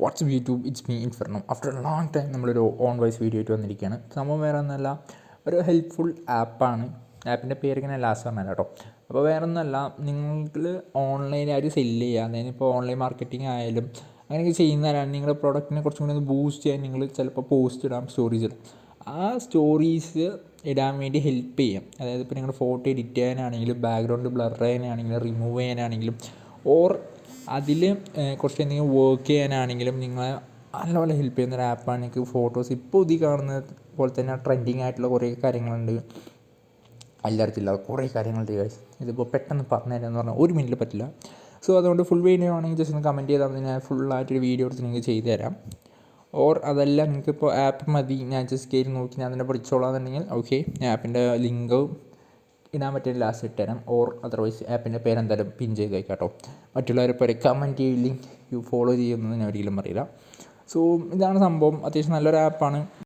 WhatsApp YouTube it's me inferno. After A long time നമ്മളൊരു on voice video ആയിട്ട് വന്നിരിക്കുകയാണ്. സംഭവം വേറെ ഒന്നുമല്ല, ഒരു ഹെൽപ്ഫുൾ ആപ്പാണ്. ആപ്പിൻ്റെ പേര് ഇങ്ങനെ ലാസ്റ്റ് പറഞ്ഞല്ലോ കേട്ടോ. അപ്പോൾ വേറെ ഒന്നുമല്ല, നിങ്ങൾ ഓൺലൈനായിട്ട് സെല്ല് ചെയ്യുക, അതായത് ഇപ്പോൾ ഓൺലൈൻ മാർക്കറ്റിംഗ് ആയാലും അങ്ങനെയൊക്കെ ചെയ്യുന്നവരാണ്. നിങ്ങളുടെ പ്രൊഡക്റ്റിനെ കുറച്ചും കൂടി ഒന്ന് ബൂസ്റ്റ് ചെയ്യാൻ നിങ്ങൾ ചിലപ്പോൾ പോസ്റ്റ് ഇടാം, സ്റ്റോറീസ് ഇടാം. ആ സ്റ്റോറീസ് ഇടാൻ വേണ്ടി ഹെൽപ്പ് ചെയ്യും. അതായത് ഇപ്പോൾ നിങ്ങളുടെ ഫോട്ടോ എഡിറ്റ് ചെയ്യാനാണെങ്കിലും ബാക്ക്ഗ്രൗണ്ട് ബ്ലർ ചെയ്യാനാണെങ്കിലും റിമൂവ് ചെയ്യാനാണെങ്കിലും ഓർ അതിൽ കുറച്ച് എന്തെങ്കിലും വർക്ക് ചെയ്യാനാണെങ്കിലും നിങ്ങളെ നല്ലപോലെ ഹെൽപ്പ് ചെയ്യുന്നൊരു ആപ്പാണ്. എനിക്ക് ഫോട്ടോസ് ഇപ്പോൾ ഇതിൽ കാണുന്നത് പോലെ തന്നെ ട്രെൻഡിങ് ആയിട്ടുള്ള കുറേ കാര്യങ്ങളുണ്ട്. എല്ലായിടത്തില്ല കുറേ കാര്യങ്ങളുണ്ട് ഗൈസ്. ഇതിപ്പോൾ പെട്ടെന്ന് പറഞ്ഞു തരാമെന്ന് പറഞ്ഞാൽ 1 മിനിറ്റിൽ പറ്റില്ല. സോ അതുകൊണ്ട് ഫുൾ വീഡിയോ ആണെങ്കിൽ ജസ്റ്റ് ഒന്ന് കമൻറ്റ് ചെയ്താൽ മതി, ഞാൻ ഫുള്ളായിട്ടൊരു വീഡിയോ എടുത്ത് നിങ്ങൾക്ക് ചെയ്തു തരാം. ഓർ അതല്ല നിങ്ങൾക്കിപ്പോൾ ആപ്പ് മതി, ഞാൻ ജസ്റ്റ് കയറി നോക്കി ഞാൻ തന്നെ പഠിച്ചോളാമെന്നുണ്ടെങ്കിൽ ഓക്കെ, ഞാൻ ആപ്പിൻ്റെ ലിങ്ക് ഇടാൻ പറ്റിയ ലാസ്റ്റ് ഇട്ടുതരാം. ഓർ അതർവൈസ് ആപ്പിൻ്റെ പേരെന്തായാലും പിൻ ചെയ്ത് വയ്ക്കാം കേട്ടോ. മറ്റുള്ളവരെ പോലെ കമൻറ്റ് ചെയ്യില്ലെങ്കിൽ ഫോളോ ചെയ്യുന്നത് ഞാൻ ഒരിക്കലും അറിയില്ല. സോ ഇതാണ് സംഭവം. അത്യാവശ്യം നല്ലൊരു ആപ്പാണ്.